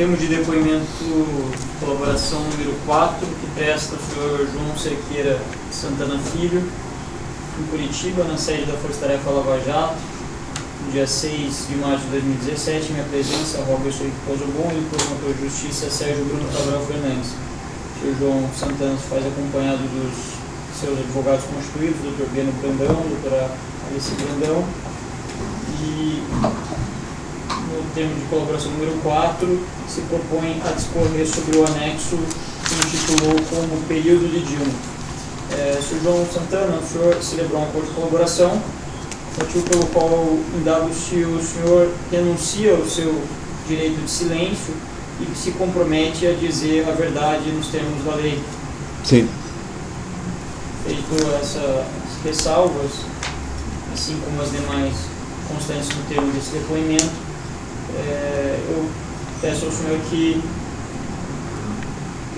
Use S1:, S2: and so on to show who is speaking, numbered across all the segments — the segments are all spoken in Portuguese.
S1: termo de depoimento de colaboração número 4, que presta o senhor João Cerqueira Santana Filho, em Curitiba, na sede da Força Tarefa Lava Jato, no dia 6 de março de 2017, em minha presença, Roberto Henrique Pozobon e o promotor de justiça Sérgio Bruno Cabral Fernandes. O senhor João Santana se faz acompanhado dos seus advogados constituídos, Dr. Beno Brandão, doutora Alice Brandão, e no termo de colaboração número 4, se propõe a discorrer sobre o anexo que intitulou como período de Dilma. Sr. João Santana, o senhor celebrou um acordo de colaboração, motivo pelo qual indago se o senhor renuncia ao seu direito de silêncio e se compromete a dizer a verdade nos termos da lei.
S2: Sim.
S1: Feito essas ressalvas, assim como as demais constantes no termo desse depoimento, eu peço ao senhor que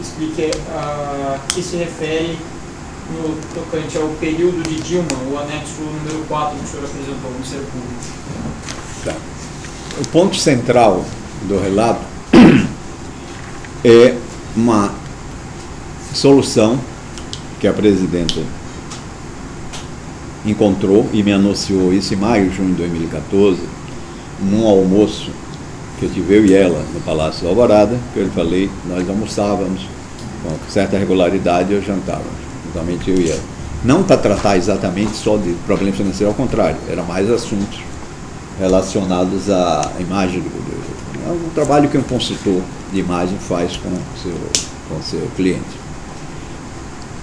S1: explique a que se refere no tocante ao período de Dilma, o anexo número 4 que o senhor apresentou ao Ministério Público.
S2: Tá. O ponto central do relato é uma solução que a presidenta encontrou e me anunciou isso em maio, junho de 2014, num almoço que eu tive eu e ela no Palácio da Alvorada, que eu lhe falei, nós almoçávamos com certa regularidade, eu jantávamos, juntamente eu e ela. Não para tratar exatamente só de problema financeiro, ao contrário, eram mais assuntos relacionados à imagem do trabalho que um consultor de imagem faz com o seu cliente.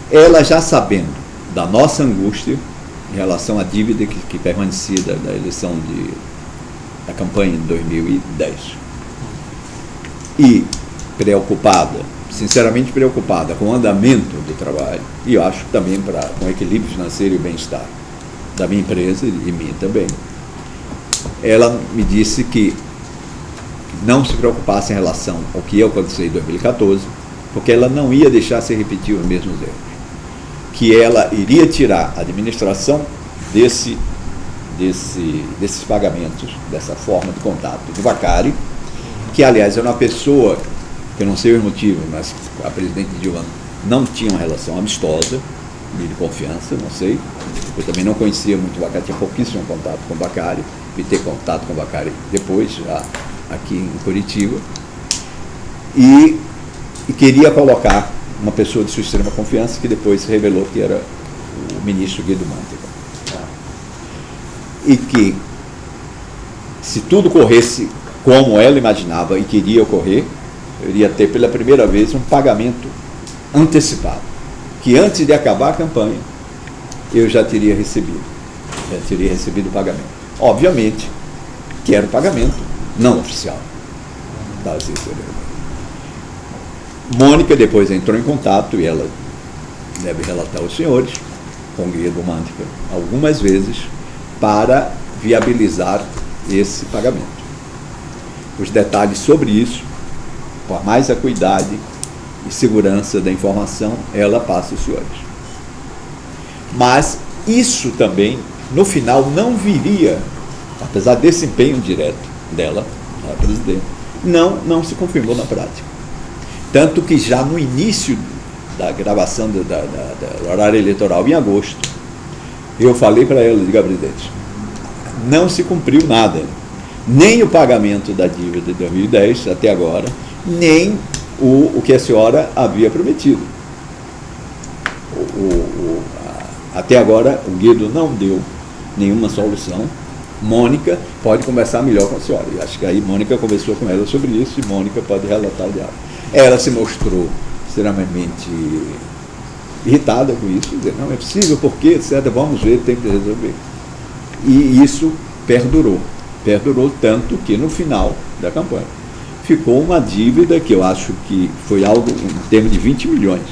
S2: Ela já sabendo da nossa angústia em relação à dívida que permanecia da eleição da campanha de 2010 e preocupada, sinceramente preocupada com o andamento do trabalho e eu acho que também com o equilíbrio financeiro e o bem-estar da minha empresa e de mim também, ela me disse que não se preocupasse em relação ao que aconteceu em 2014, porque ela não ia deixar se repetir os mesmos erros, que ela iria tirar a administração desses pagamentos, dessa forma de contato do Vacari, que aliás era uma pessoa, que eu não sei os motivos, mas a presidente Dilma não tinha uma relação amistosa, de confiança, não sei, eu também não conhecia muito o Vacari, tinha pouquíssimo contato com o Vacari, e ter contato com o Vacari depois, já aqui em Curitiba, e queria colocar uma pessoa de sua extrema confiança, que depois se revelou que era o ministro Guido Mantega. E que, se tudo corresse como ela imaginava e queria ocorrer, eu iria ter pela primeira vez um pagamento antecipado, que antes de acabar a campanha, eu já teria recebido o pagamento. Obviamente, que era o pagamento não oficial da assessoria. Mônica depois entrou em contato, e ela deve relatar aos senhores, com o Guido Mantega, algumas vezes, para viabilizar esse pagamento. Os detalhes sobre isso, por mais acuidade e segurança da informação, ela passa aos senhores. Mas isso também, no final, não viria, apesar desse empenho direto dela, a presidente, não se confirmou na prática. Tanto que já no início da gravação do horário eleitoral, em agosto, eu falei para ela, diga, presidente, não se cumpriu nada, nem o pagamento da dívida de 2010 até agora, nem o que a senhora havia prometido. Até agora, o Guido não deu nenhuma solução. Mônica pode conversar melhor com a senhora. E acho que aí Mônica conversou com ela sobre isso e Mônica pode relatar o diálogo. Ela se mostrou extremamente irritada com isso, dizendo, não é possível, por quê, etc., vamos ver, tem que resolver. E isso perdurou tanto que no final da campanha ficou uma dívida que eu acho que foi algo em termos de 20 milhões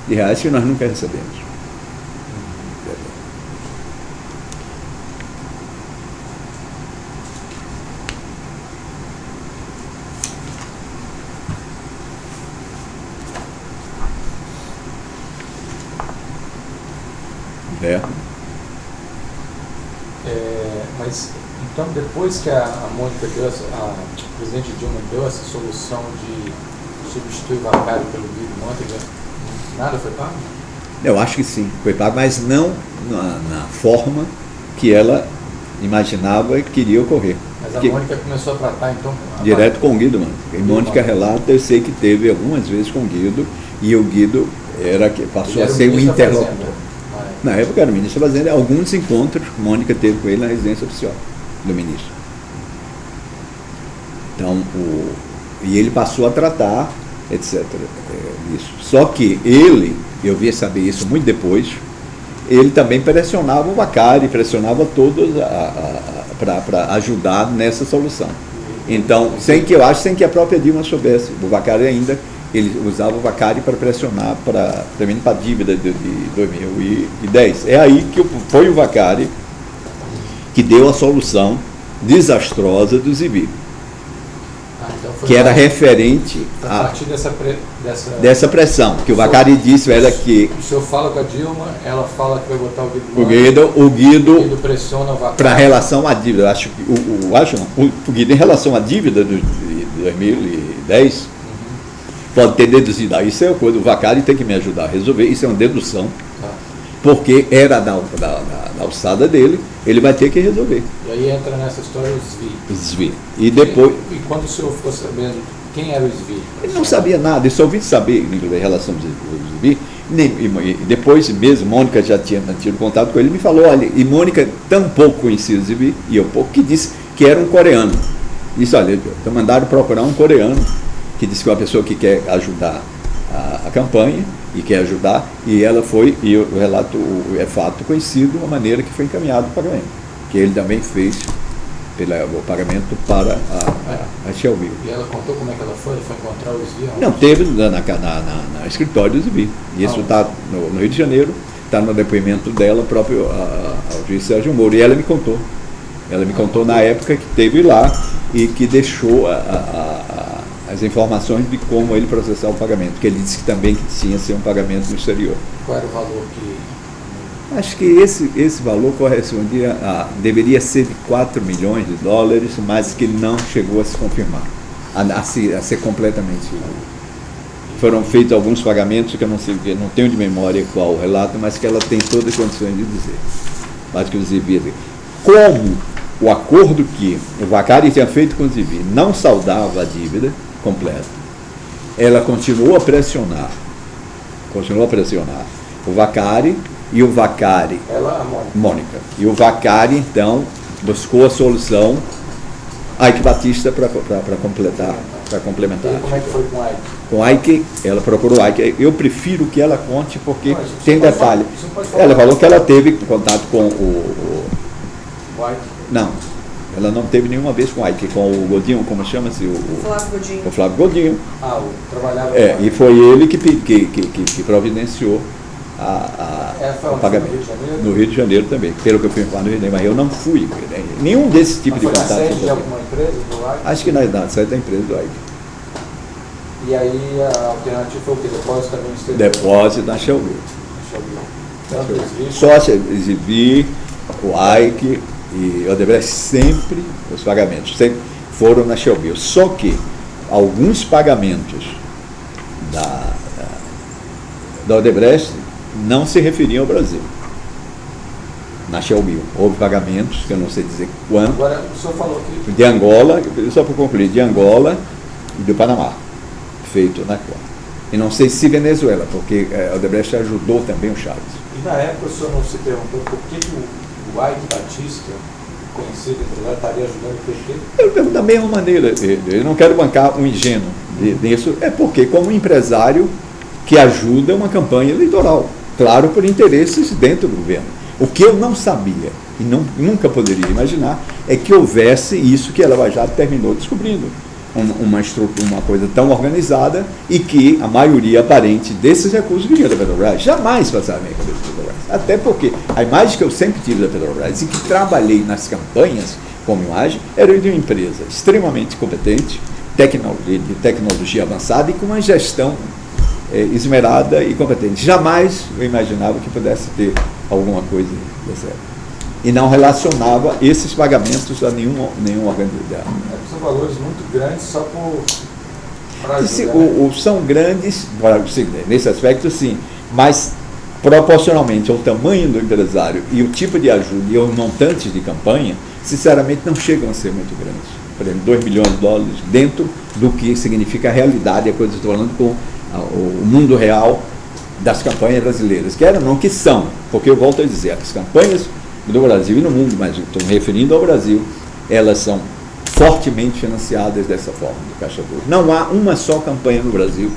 S2: de reais que nós nunca recebemos.
S3: Mas, então, depois que a Mônica deu, a presidente Dilma deu essa solução de substituir o Vacari pelo Guido Mantega, nada foi pago?
S2: Eu acho que sim, foi pago, mas não na forma que ela imaginava que iria ocorrer.
S3: Mas a Mônica começou a tratar, então...
S2: Direto com o Guido, mano. E Mônica relata, eu sei que teve algumas vezes com o Guido, e o Guido passou a ser um interlocutor. Na época era o ministro da Fazenda, alguns encontros Mônica teve com ele na residência oficial do ministro. Então, e ele passou a tratar, etc. Isso. Só que ele, eu via saber isso muito depois, ele também pressionava o Vacari, pressionava todos para ajudar nessa solução. Então, sem que a própria Dilma soubesse, o Vacari ainda, ele usava o Vacari para pressionar para a dívida de 2010. É aí que foi o Vacari que deu a solução desastrosa do Zibi, que era referente
S3: a partir
S2: dessa pressão, que o Vacari disse era que...
S3: O senhor fala com a Dilma, ela fala que vai botar
S2: o Guido
S3: pressiona o Vacari.
S2: Para relação à dívida, eu acho que o Guido em relação à dívida de 2010, pode ter deduzido, isso é uma coisa, o Vacari tem que me ajudar a resolver, isso é uma dedução, porque era da alçada dele, ele vai ter que resolver.
S3: E aí entra nessa história o
S2: Desvio. E depois...
S3: E quando o senhor ficou sabendo quem era o Desvio?
S2: Ele não sabia nada, ele só ouviu saber em relação ao Desvio, e depois mesmo, Mônica já tinha tido contato com ele, me falou, olha, e Mônica tão pouco conhecia o Desvio, e eu pouco, que disse que era um coreano. Disse, olha, então mandaram procurar um coreano, que disse que é uma pessoa que quer ajudar a campanha, e quer ajudar, e ela foi, e o relato é fato conhecido, a maneira que foi encaminhado o pagamento, que ele também fez o pagamento para a Shelby.
S3: E ela contou como é que ela foi? Foi encontrar o Zvi?
S2: Não, teve na escritório do Zvi. Isso está no Rio de Janeiro, está no depoimento dela próprio ao juiz Sérgio Moro, e ela me contou. Ela me contou na época que teve lá e que deixou as informações de como ele processar o pagamento, que ele disse que também que tinha ser um pagamento no exterior.
S3: Qual era o valor que...
S2: Acho que esse valor correspondia deveria ser de 4 milhões de dólares, mas que não chegou a se confirmar, a ser completamente. Foram feitos alguns pagamentos que eu não tenho de memória qual o relato, mas que ela tem todas as condições de dizer. Mas que o Zibi, como o acordo que o Vacari tinha feito com o Zibi não saldava a dívida completa, ela continuou a pressionar o Vacari, e o Vacari,
S3: a
S2: Mônica, e o Vacari então buscou a solução Ike Batista para complementar.
S3: E como é que foi com a Ike?
S2: Com a Ike, ela procurou a Ike. Eu prefiro que ela conte, porque tem detalhe. Ela falou que ela teve contato com o
S3: Ike?
S2: Não, ela não teve nenhuma vez com o Ike, com o Godinho, como chama-se?
S4: Flávio Godinho.
S2: O Flávio Godinho.
S3: Trabalhava
S2: e foi ele que providenciou o pagamento. No Rio de Janeiro também, pelo que eu fui falar no Rio de Janeiro, mas eu não fui. Nenhum desse tipo de contato.
S3: Foi na sede de alguma empresa do Ike?
S2: Acho que na sede da empresa do Ike.
S3: E aí a alternativa foi o quê? Depósito também no exterior?
S2: Depósito na Shelby.
S3: Só
S2: exibir o Ike e Odebrecht sempre, os pagamentos sempre foram na Shelby. Só que alguns pagamentos da Odebrecht não se referiam ao Brasil. Na Shelby houve pagamentos, que eu não sei dizer quanto.
S3: Agora, o senhor falou que...
S2: De Angola, só para concluir, de Angola e do Panamá, feito na Conta. E não sei se Venezuela, porque a Odebrecht ajudou também o Chaves.
S3: E na época o senhor não se perguntou por que o Ike Batista, conhecido entre lá, estaria ajudando o PT?
S2: Eu pergunto da mesma maneira, eu não quero bancar um ingênuo nisso, é porque como empresário que ajuda uma campanha eleitoral, claro, por interesses dentro do governo. O que eu não sabia e nunca poderia imaginar é que houvesse isso que a Lava Jato terminou descobrindo. Uma coisa tão organizada e que a maioria aparente desses recursos vinha da Petrobras. Jamais passaram na cabeça da Petrobras. Até porque a imagem que eu sempre tive da Petrobras e que trabalhei nas campanhas como imagem era de uma empresa extremamente competente, de tecnologia avançada e com uma gestão esmerada e competente. Jamais eu imaginava que pudesse ter alguma coisa dessa época. e não relacionava esses pagamentos a nenhum organização.
S3: São valores muito grandes só para ajudar.
S2: São grandes, nesse aspecto sim, mas proporcionalmente ao tamanho do empresário e o tipo de ajuda e aos montantes de campanha, sinceramente não chegam a ser muito grandes. Por exemplo, 2 milhões de dólares dentro do que significa a realidade, a coisa que eu estou falando com o mundo real das campanhas brasileiras, que eram, não que são, porque eu volto a dizer, as campanhas do Brasil e no mundo, mas eu estou me referindo ao Brasil, elas são fortemente financiadas dessa forma, do Caixa 2. Não há uma só campanha no Brasil,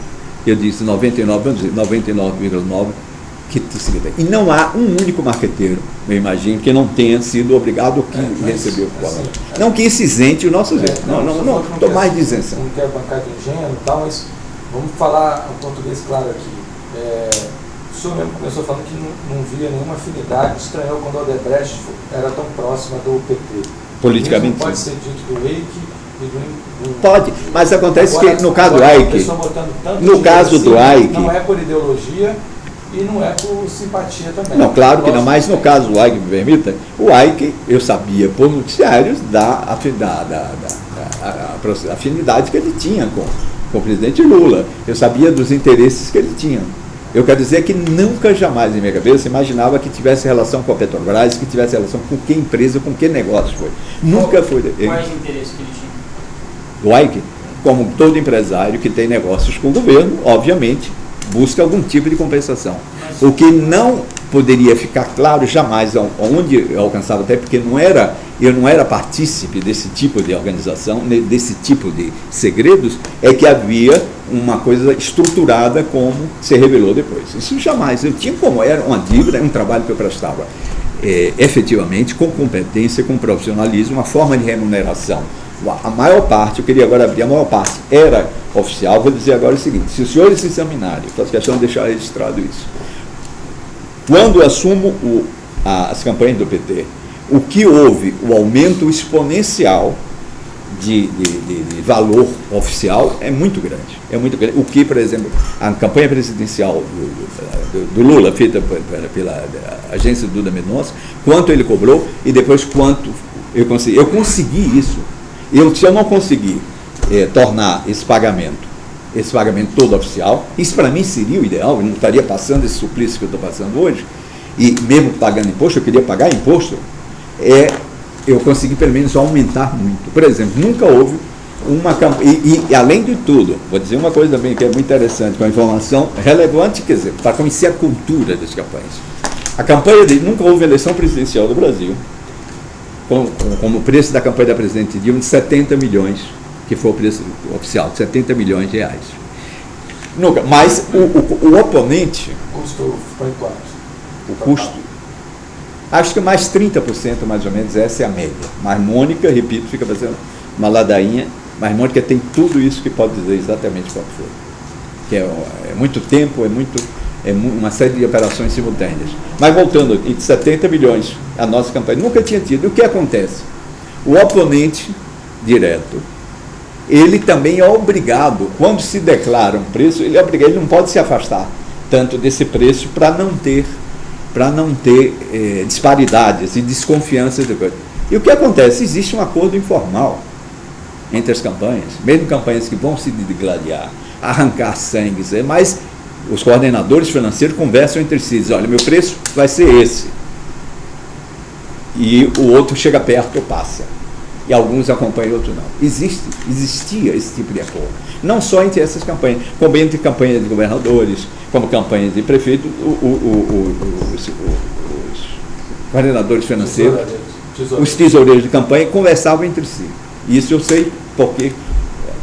S2: eu disse 99,9%, que se tem. E não há um único marqueteiro, eu imagino, que não tenha sido obrigado que recebeu o plano. Não que isso isente o nosso jeito. Não estou mais de isenção.
S3: Não quero bancar de ingênuo e tal, mas vamos falar o português claro aqui. O senhor mesmo começou falando que não via nenhuma afinidade, estranhou quando a Odebrecht era tão próxima do PT.
S2: Politicamente.
S3: Não pode ser dito do EIC e do...
S2: Pode, mas acontece agora, que no caso do AIC,
S3: não é por ideologia e não é por simpatia também.
S2: Não, claro que não, mas no caso do AIC, me permita, o AIC, eu sabia por noticiários da afinidade que ele tinha com o presidente Lula. Eu sabia dos interesses que ele tinha. Eu quero dizer que nunca, jamais, em minha cabeça, imaginava que tivesse relação com a Petrobras, que tivesse relação com que empresa, com que negócio foi. Nunca foi.
S1: Quais interesses que ele tinha?
S2: O AIC, como todo empresário que tem negócios com o governo, obviamente, busca algum tipo de compensação. O que não poderia ficar claro jamais onde eu alcançava, até porque eu não era partícipe desse tipo de organização, desse tipo de segredos, é que havia uma coisa estruturada como se revelou depois. Isso jamais. Eu tinha como, era uma dívida, um trabalho que eu prestava efetivamente, com competência, com profissionalismo, uma forma de remuneração. A maior parte, eu queria agora abrir, a maior parte era oficial. Vou dizer agora o seguinte: se os senhores se examinarem, faço questão de deixar registrado isso. Quando eu assumo as campanhas do PT, o que houve, o aumento exponencial de valor oficial é muito grande. É muito grande. O que, por exemplo, a campanha presidencial do Lula, feita pela agência Duda Mendonça, quanto ele cobrou e depois quanto eu consegui. Eu consegui isso. Se eu não conseguir tornar esse pagamento todo oficial, isso para mim seria o ideal, eu não estaria passando esse suplício que eu estou passando hoje, e mesmo pagando imposto, eu queria pagar imposto, eu consegui pelo menos aumentar muito. Por exemplo, nunca houve uma campanha, e além de tudo, vou dizer uma coisa também que é muito interessante, com a informação relevante, quer dizer, para conhecer a cultura das campanhas. A campanha nunca houve eleição presidencial do Brasil, como o preço da campanha da presidente Dilma, de 70 milhões, que foi o preço oficial, de 70 milhões de reais. Nunca. Mas o oponente...
S3: O custo foi quanto?
S2: O custo... Acho que mais 30%, mais ou menos, essa é a média. Mas Mônica, repito, fica fazendo uma ladainha, mas Mônica tem tudo isso que pode dizer exatamente quanto foi. Que é muito tempo, é uma série de operações simultâneas. Mas voltando, de 70 milhões, a nossa campanha nunca tinha tido. E o que acontece? O oponente direto, ele também é obrigado, quando se declara um preço, ele não pode se afastar tanto desse preço para não ter disparidades e desconfianças. E o que acontece? Existe um acordo informal entre as campanhas, mesmo campanhas que vão se digladiar, arrancar sangue, mas os coordenadores financeiros conversam entre si, dizem: olha, meu preço vai ser esse. E o outro chega perto ou passa. E alguns acompanham, outros não. Existia esse tipo de acordo. Não só entre essas campanhas, como entre campanhas de governadores, como campanhas de prefeito, os coordenadores financeiros, os tesoureiros de campanha conversavam entre si. Isso eu sei porque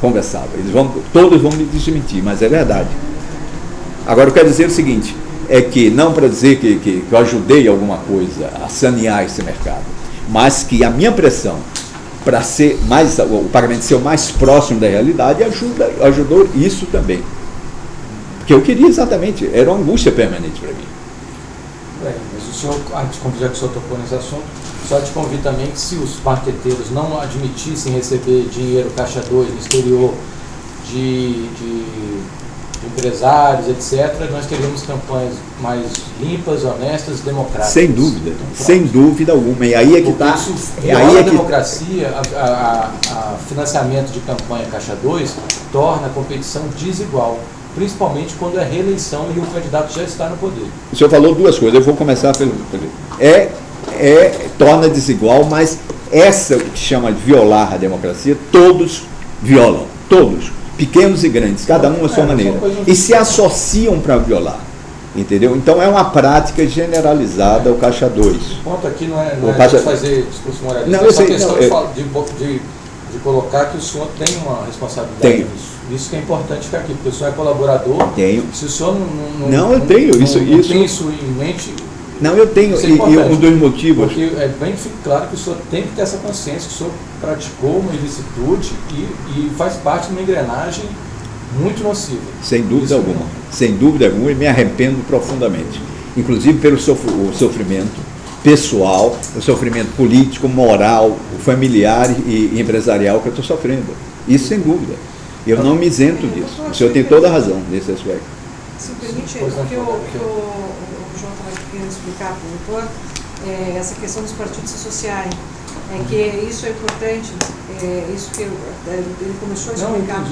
S2: conversavam. Todos vão me desmentir, mas é verdade. Agora, eu quero dizer o seguinte, é que, não para dizer que eu ajudei alguma coisa a sanear esse mercado, mas que a minha pressão para ser o pagamento ser o mais próximo da realidade ajudou isso também. Porque eu queria exatamente, era uma angústia permanente para mim.
S3: Mas o senhor, já que o senhor tocou nesse assunto, só te convido também que, se os marqueteiros não admitissem receber dinheiro Caixa 2 no exterior de empresários, etc., nós teríamos campanhas mais limpas, honestas, democráticas.
S2: Sem dúvida,
S3: então,
S2: sem dúvida alguma. E aí é que está.
S3: A democracia, a financiamento de campanha Caixa 2 torna a competição desigual, principalmente quando é reeleição e o candidato já está no poder.
S2: O senhor falou duas coisas, eu vou começar pelo. Torna desigual, mas essa que chama de violar a democracia, todos violam, todos, pequenos e grandes, cada um à sua maneira, e se associam para violar, entendeu? Então é uma prática generalizada o Caixa 2.
S3: O ponto aqui não é fazer discurso moralista, é só questão de colocar que o senhor tem uma responsabilidade nisso. Isso que é importante ficar aqui, porque o senhor é colaborador.
S2: Tenho.
S3: Se o senhor
S2: eu tenho.
S3: Não tem isso em mente.
S2: Não, eu tenho, e um dos motivos.
S3: Porque é bem claro que o senhor tem que ter essa consciência que o senhor praticou uma ilicitude e faz parte de uma engrenagem muito nociva.
S2: Sem dúvida alguma. Sem dúvida alguma, e me arrependo profundamente. Inclusive pelo sofrimento pessoal, o sofrimento político, moral, familiar e empresarial que eu estou sofrendo. Isso sem dúvida. Eu não me isento disso. O senhor tem toda a razão nesse aspecto.
S4: Se permite, o que o João estava querendo explicar para o doutor, essa questão dos partidos se associarem, que isso é importante, isso que ele começou a explicar.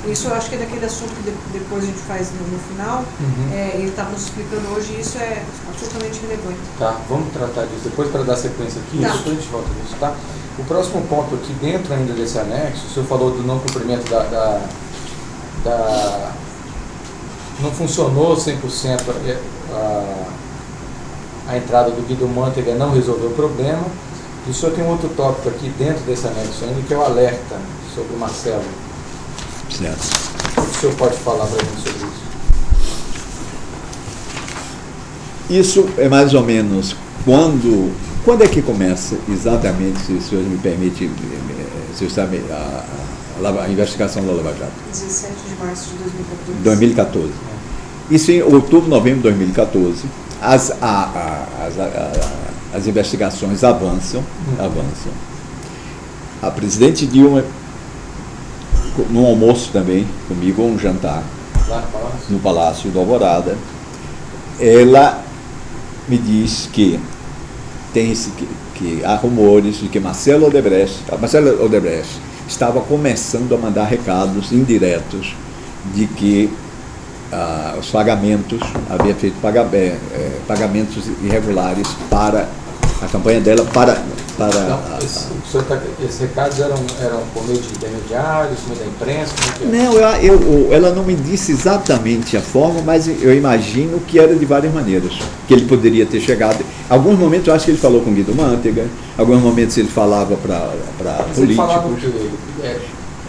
S4: Isso eu acho que é daquele assunto que depois a gente faz no final, ele estava nos explicando hoje, e isso é absolutamente relevante.
S3: Tá, vamos tratar disso depois para dar sequência aqui, depois a gente volta nisso, tá? O próximo ponto aqui, dentro ainda desse anexo, o senhor falou do não cumprimento não funcionou 100% a entrada do Guido Mantega, não resolveu o problema. E o senhor tem um outro tópico aqui dentro desse anexo ainda, que é o alerta sobre o Marcelo.
S2: Certo.
S3: O que o senhor pode falar para a gente sobre isso?
S2: Isso é mais ou menos quando é que começa exatamente, se o senhor me permite, se o senhor sabe, a investigação da Lava Jato?
S4: 17 de março de 2014.
S2: 2014. Isso em outubro, novembro de 2014. As investigações avançam. A presidente Dilma, num almoço também comigo, ou um jantar,
S3: lá
S2: no Palácio do Alvorada, ela me diz que há rumores de que Marcelo Odebrecht estava começando a mandar recados indiretos de que os pagamentos, havia feito pagamentos irregulares para a campanha dela,
S3: esses recados eram por meio de intermediários, por meio da imprensa?
S2: Não, ela não me disse exatamente a forma, mas eu imagino que era de várias maneiras, que ele poderia ter chegado. Alguns momentos eu acho que ele falou com Guido Mantega, alguns momentos ele falava para políticos.
S3: Ele falava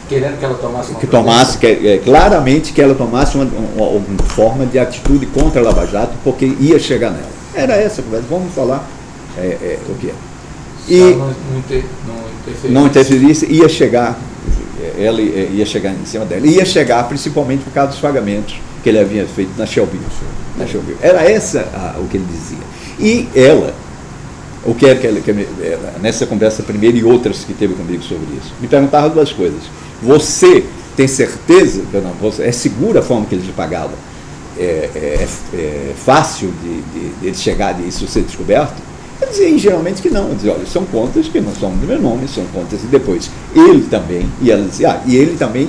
S3: querendo que ela tomasse
S2: claramente que ela tomasse uma forma de atitude contra a Lava Jato, porque ia chegar nela. Era essa a conversa. Vamos falar o que é. E não interferisse, ia chegar, ela ia chegar em cima dela. Ia chegar principalmente por causa dos pagamentos que ele havia feito na Shelby. Era essa o que ele dizia. E ela, o que era nessa conversa primeira e outras que teve comigo sobre isso, me perguntava duas coisas. Você tem certeza que é segura a forma que ele lhe pagava? É fácil de ele chegar disso ser descoberto? Eu dizia geralmente que não. Eu dizia, olha, são contas que não são do meu nome, são contas e depois ele também, e ela dizia, e ele também.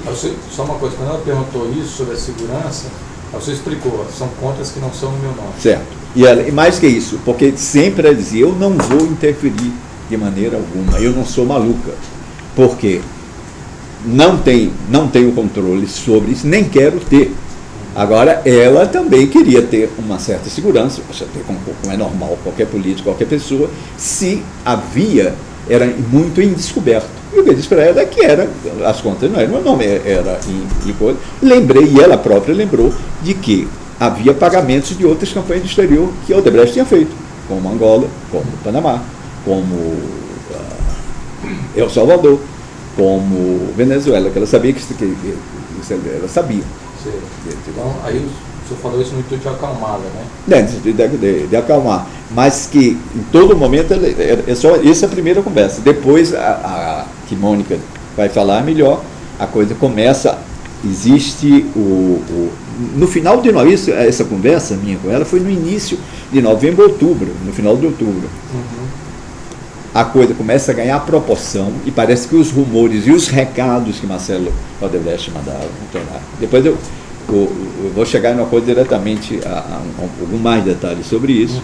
S3: Só uma coisa, quando ela perguntou isso sobre a segurança, você explicou, são contas que não são no meu nome.
S2: Certo. E mais que isso, porque sempre ela dizia, eu não vou interferir de maneira alguma, eu não sou maluca, porque não tenho controle sobre isso, nem quero ter. Agora, ela também queria ter uma certa segurança, como é normal, qualquer político, qualquer pessoa, se era muito indescoberto. E o que eu disse para ela é que as contas não eram meu nome, era em coisa. E ela própria lembrou de que havia pagamentos de outras campanhas do exterior que o Odebrecht tinha feito, como Angola, como Panamá, como El Salvador, como Venezuela, que ela sabia que ela sabia.
S3: Então, aí o senhor falou isso no intuito de acalmá-la, né?
S2: De acalmar. Mas que em todo momento, essa é a primeira conversa. Depois, que Mônica vai falar melhor, a coisa começa, existe no final de novembro, essa conversa minha com ela foi no início de novembro, outubro, no final de outubro. A coisa começa a ganhar proporção e parece que os rumores e os recados que Marcelo Odebrecht mandava. Depois eu vou chegar numa coisa diretamente a algum mais detalhes sobre isso.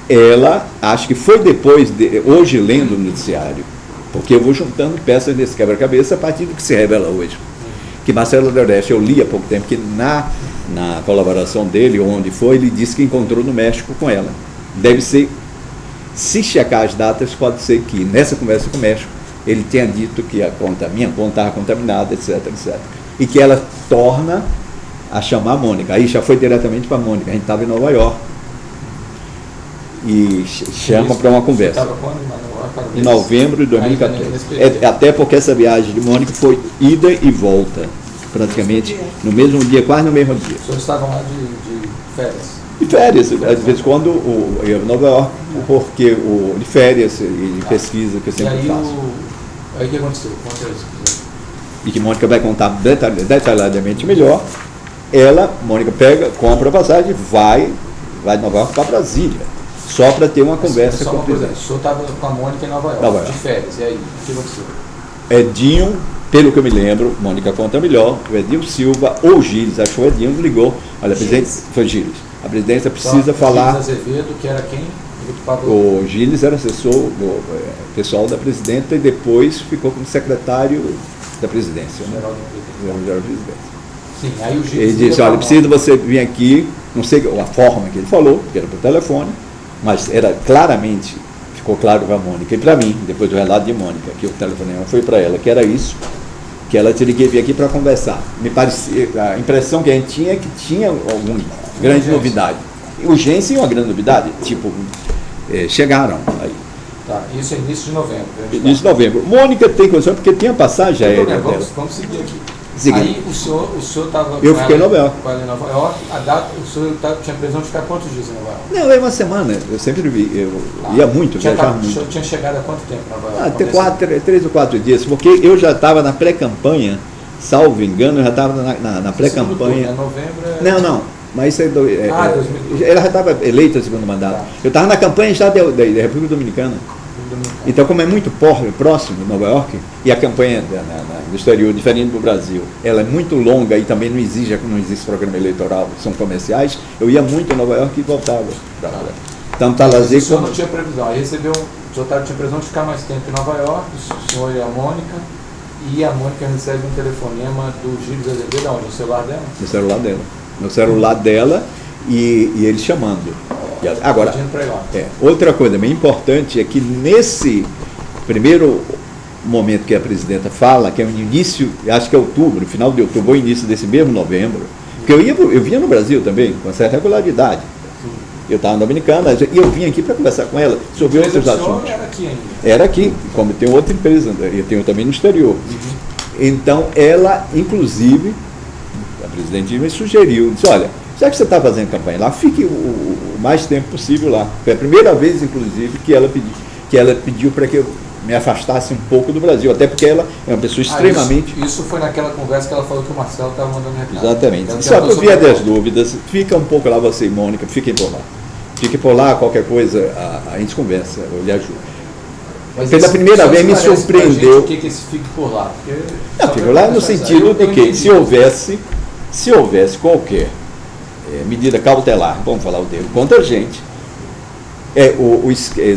S2: Ela, acho que foi depois, hoje lendo o noticiário, porque eu vou juntando peças desse quebra-cabeça a partir do que se revela hoje. Que Marcelo Odebrecht, eu li há pouco tempo, que na colaboração dele, onde foi, ele disse que encontrou no México com ela. Deve ser, se checar as datas, pode ser que nessa conversa com o México, ele tenha dito que minha conta estava contaminada, etc, etc. E que ela torna a chamar a Mônica. Aí já foi diretamente para a Mônica, a gente estava em Nova York. E chama para uma conversa. Em novembro de 2014. Até porque essa viagem de Mônica foi ida e volta, praticamente no mesmo dia, quase no mesmo dia.
S3: Os senhores estavam lá de férias?
S2: De férias, às vezes quando eu ia para Nova York, porque de férias e de pesquisa que eu sempre faço.
S3: Aí o que aconteceu?
S2: E que Mônica vai contar detalhadamente melhor. Mônica compra a passagem, vai de Nova York para Brasília. Só para ter uma conversa com o presidente.
S3: O senhor estava com a Mônica em Nova York, de férias, e aí, o que aconteceu?
S2: Edinho, pelo que eu me lembro, Mônica conta melhor, o Edinho Silva ou Gilles, achou Edinho, ligou, olha, presidente, foi Gilles, a presidência precisa falar...
S3: Gilles Azevedo, que era quem?
S2: O Gilles era assessor do pessoal da presidenta e depois ficou como secretário da presidência.
S3: Geral da presidência. Sim, aí o Gilles...
S2: Ele disse, olha, precisa você vir aqui, não sei a forma que ele falou, que era por telefone, mas era claramente, ficou claro para a Mônica e para mim, depois do relato de Mônica, que o telefonema foi para ela, que era isso, que ela teria que vir aqui para conversar. Me parecia, a impressão que a gente tinha é que tinha alguma grande novidade. Urgência e uma grande novidade, tipo, chegaram aí.
S3: Tá, isso é início de novembro.
S2: Início de novembro. Mônica tem condição, porque tinha passagem aérea dela.
S3: Vamos seguir aqui.
S2: Seguinte.
S3: Aí o senhor estava
S2: eu fiquei em Nova York.
S3: em Nova York, a data, o senhor tinha previsão de ficar quantos dias em Nova York?
S2: Não, é uma semana, eu sempre ia muito, viajava muito.
S3: O senhor tinha chegado há quanto tempo em Nova York?
S2: 3 ou 4 dias, porque eu já estava na pré-campanha, salvo engano, eu já estava na pré-campanha.
S3: Novembro
S2: Não, mas isso é
S3: 2012.
S2: Ela já estava eleita no segundo mandato.
S3: Tá.
S2: Eu estava na campanha já da República Dominicana. Então, como é muito próximo de Nova York, e a campanha do exterior, diferente do Brasil, ela é muito longa e também não existe programa eleitoral, são comerciais, eu ia muito a Nova York e voltava para lá. Então, tá lazer.
S3: O senhor não tinha previsão, aí recebeu, o senhor tinha previsão de ficar mais tempo em Nova York, o senhor e a Mônica, e a Mônica recebe um telefonema do Gilles Azevedo, onde? No celular dela? No celular dela, e ele chamando. Agora, outra coisa bem importante é que nesse primeiro momento que a presidenta fala, que é o início, acho que é outubro, final de outubro, ou início desse mesmo novembro, porque eu vinha no Brasil também, com certa regularidade. Eu estava na Dominicana e eu vim aqui para conversar com ela sobre outros assuntos. Era aqui ainda?
S2: Era aqui, como tem outra empresa, eu tenho também no exterior. Então, ela, inclusive, a presidente me sugeriu, disse, olha, já que você está fazendo campanha lá, fique o mais tempo possível lá. Foi a primeira vez, inclusive, que ela pediu para que eu me afastasse um pouco do Brasil, até porque ela é uma pessoa extremamente...
S3: Isso foi naquela conversa que ela falou que o Marcelo estava mandando recado.
S2: Exatamente. Só por via das dúvidas, fica um pouco lá você e Mônica, fiquem por lá. Fiquem por lá, qualquer coisa, a gente conversa, eu lhe ajudo.
S3: Mas
S2: pela primeira vez me surpreendeu...
S3: O que esse fique por lá?
S2: Fica lá no sentido de que se houvesse qualquer medida cautelar, vamos falar o termo, contra a gente,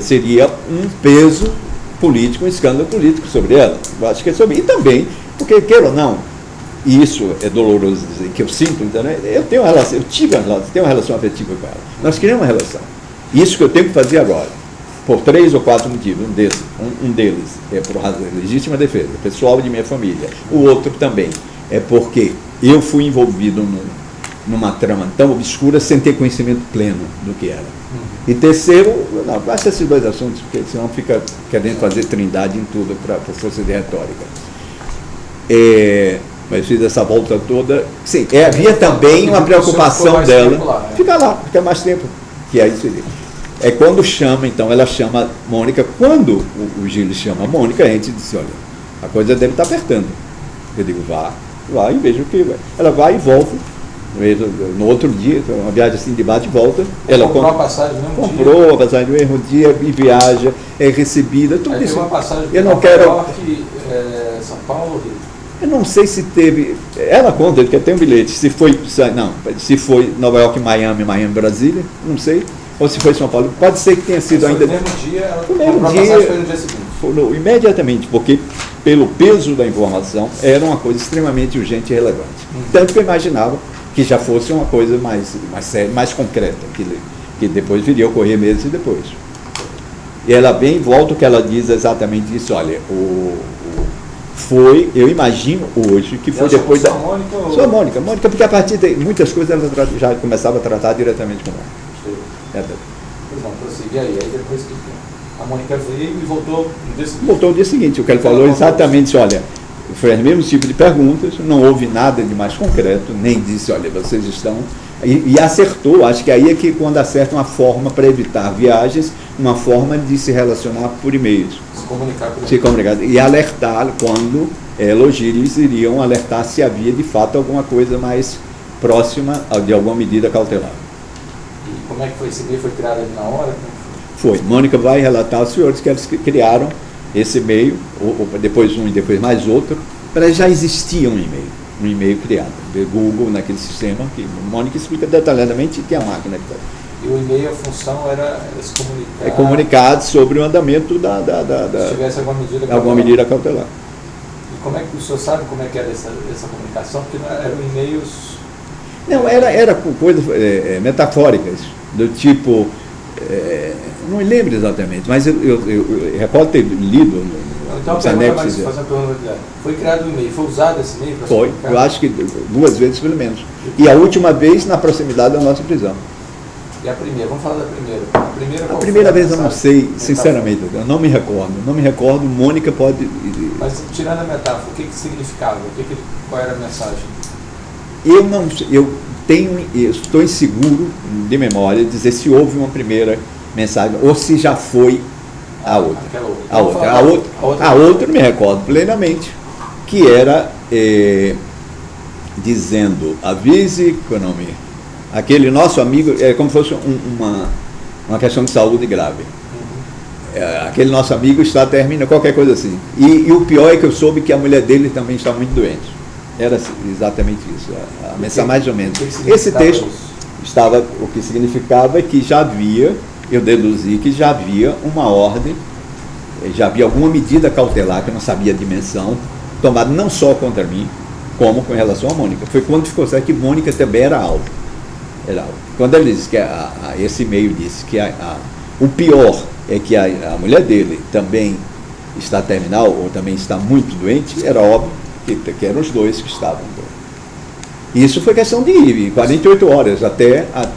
S2: seria um peso político, um escândalo político sobre ela. Eu acho que é sobre. E também, porque, queira ou não, e isso é doloroso dizer, que eu sinto, então, eu tenho uma relação, tenho uma relação afetiva com ela. Nós criamos uma relação. Isso que eu tenho que fazer agora, por 3 ou 4 motivos. Um deles é por razão de legítima defesa, pessoal de minha família. O outro também é porque eu fui envolvido numa trama tão obscura sem ter conhecimento pleno do que era. E terceiro, basta esses 2 assuntos, porque senão fica querendo fazer trindade em tudo por força de retórica. Mas fiz essa volta toda. Sim, havia também uma preocupação dela. Ficar lá, ficar mais tempo. Que aí seria. É quando chama, então, ela chama Mônica. Quando o Gilles chama a Mônica, a gente disse, olha, a coisa deve estar apertando. Eu digo, vá e veja o que vai. Ela vai e volta. No outro dia, uma viagem assim de bate e volta. Ela
S3: comprou a passagem no mesmo dia?
S2: Comprou a passagem no mesmo dia e viaja, é recebida, tudo
S3: aí
S2: isso.
S3: Uma passagem
S2: eu não
S3: Nova
S2: quero.
S3: York, São Paulo, Rio.
S2: Eu não sei se teve. Ela conta que tem um bilhete. Se foi Nova York, Miami, Brasília, não sei. Ou se foi São Paulo. Pode ser que tenha sido ainda.
S3: No mesmo dia, ela
S2: no mesmo
S3: comprou a
S2: dia,
S3: passagem foi no dia seguinte.
S2: Imediatamente, porque pelo peso da informação era uma coisa extremamente urgente e relevante. Tanto que eu imaginava que já fosse uma coisa mais séria, mais concreta, que depois viria a ocorrer meses depois. E ela vem e volta o que ela diz exatamente isso. Olha, eu imagino hoje que foi depois da. Sua Mônica, porque a partir de muitas coisas ela já começava a tratar diretamente com ela.
S3: Pois não, prosseguir aí depois que a Mônica veio e voltou no dia seguinte.
S2: Voltou no dia seguinte, o que ele falou exatamente, olha, foi o mesmo tipo de perguntas, não houve nada de mais concreto, nem disse, olha, vocês estão. E acertou, acho que aí é que quando acerta uma forma para evitar viagens, uma forma de se relacionar por e-mails. Se comunicar e alertar quando eles iriam alertar se havia de fato alguma coisa mais próxima de alguma medida cautelar.
S3: E como é que foi esse e-mail? Foi criado ali na hora?
S2: Foi. Mônica vai relatar aos senhores que eles criaram esse e-mail, depois um e depois mais outro, mas já existia um e-mail criado, do Google naquele sistema, que Mônica explica detalhadamente que a máquina que está.
S3: E o e-mail, a função era se comunicar.
S2: Comunicar sobre o andamento
S3: se tivesse
S2: alguma medida cautelar.
S3: E como é que o senhor sabe como é que era essa comunicação? Porque não eram e-mails.
S2: Não, era com coisas metafóricas, do tipo. Não me lembro exatamente, mas eu recordo ter lido.
S3: Então, fazer uma pergunta. Foi criado um e-mail, foi usado esse e-mail para
S2: Foi, eu acho que 2 vezes pelo menos. E a última vez na proximidade da nossa prisão.
S3: E a primeira? Vamos falar da primeira.
S2: A primeira vez eu não sei, sinceramente, eu não me recordo. Mônica pode.
S3: Mas tirando a metáfora, o que significava? Qual era a mensagem?
S2: Eu estou inseguro de memória de dizer se houve uma primeira mensagem ou se já foi a outra. A outra não me recordo plenamente, que era dizendo, avise, aquele nosso amigo, como se fosse uma questão de saúde grave. Aquele nosso amigo termina qualquer coisa assim. E o pior é que eu soube que a mulher dele também está muito doente. Era exatamente isso, a mensagem mais ou menos. Esse texto o que significava é que já havia, eu deduzi que já havia uma ordem, já havia alguma medida cautelar, que eu não sabia a dimensão, tomada não só contra mim, como com relação a Mônica. Foi quando ficou certo que Mônica também era alvo. Quando ele disse que esse e-mail disse que o pior é que a mulher dele também está terminal, ou também está muito doente, era óbvio que eram os dois que estavam. Isso foi questão de 48 horas até a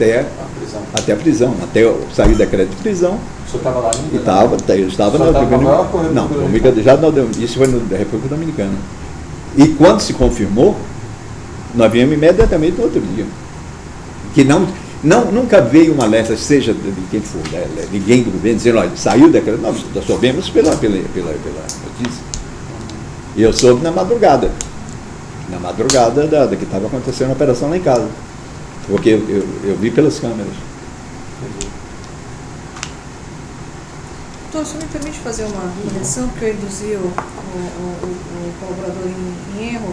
S2: prisão, até sair o decreto de prisão.
S3: O senhor estava lá ainda?
S2: Eu estava isso foi na República Dominicana. E quando se confirmou, nós viemos imediatamente no outro dia. Que nunca veio um alerta, seja de quem for, ninguém do governo, dizendo, olha, saiu o decreto. Nós soubemos pela notícia. E eu soube na madrugada da que estava acontecendo a operação lá em casa. Porque eu vi pelas câmeras.
S4: Doutor, se me permite fazer uma correção, porque eu induzi o colaborador em erro.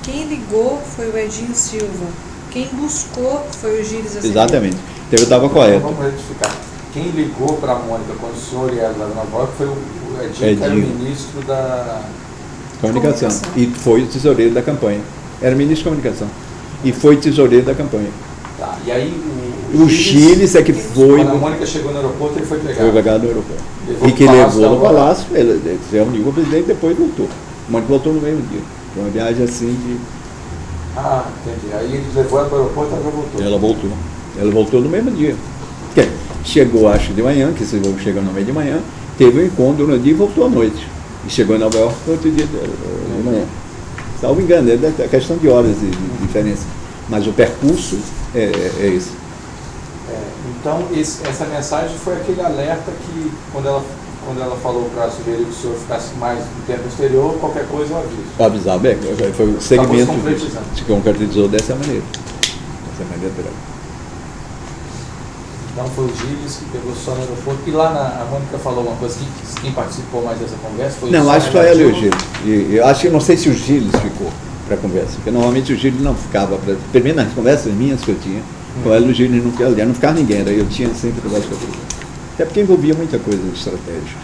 S4: Quem ligou foi o Edinho Silva. Quem buscou foi o Gilles Azevedo.
S2: Exatamente. Então eu estava correto.
S3: Vamos retificar. Quem ligou para a Mônica quando o senhor ia lá na Nova York foi o Edinho, que era o ministro da
S2: Comunicação. E foi o tesoureiro da campanha. Era ministro de Comunicação. E foi tesoureiro da campanha.
S3: Tá. E aí
S2: o Gilles é que foi.
S3: Quando a Mônica chegou no aeroporto, ele foi pegado.
S2: Foi pegado no aeroporto. E que levou no palácio, ele se reuniu com o presidente e depois voltou. A Mônica voltou no mesmo dia. Foi uma viagem assim de.
S3: Ah, entendi. Aí ele levou ela para o aeroporto e ela voltou.
S2: Ela voltou. Ela voltou no mesmo dia. Chegou, acho, de manhã, que esse voo chegou no meio de manhã, teve um encontro no dia e voltou à noite. E chegou em Nova York no outro dia de manhã. Salvo engano, é questão de horas de diferença. Mas o percurso é esse.
S3: Então, essa mensagem foi aquele alerta que, quando ela quando ela falou para sugerir que o senhor ficasse mais no tempo exterior, qualquer coisa eu aviso.
S2: Avisar, bem, foi o segmento
S3: se
S2: se concretizou dessa maneira.
S3: Então foi o Gilles que pegou só no aeroporto. E lá a Mônica falou alguma coisa, quem participou mais dessa conversa foi
S2: não,
S3: o
S2: acho que só ela e o Gilles. E eu acho que não sei se o Gilles ficou para a conversa, porque normalmente o Gilles não ficava para. Primeiro nas conversas minhas que eu tinha, com ela e o Gilles não ficava ninguém, era eu tinha sempre conversa com ele. Até porque envolvia muita coisa de estratégia.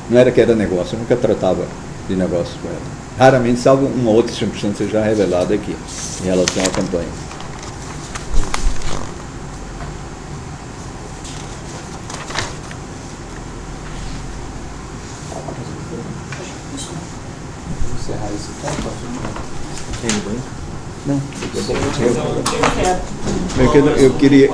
S2: Não era que era negócio, eu nunca tratava de negócio com ela. Raramente, salvo uma outra circunstância já revelada aqui, em relação à campanha.
S3: Vamos encerrar esse ponto.
S2: Não,
S1: Eu quero.
S2: eu queria.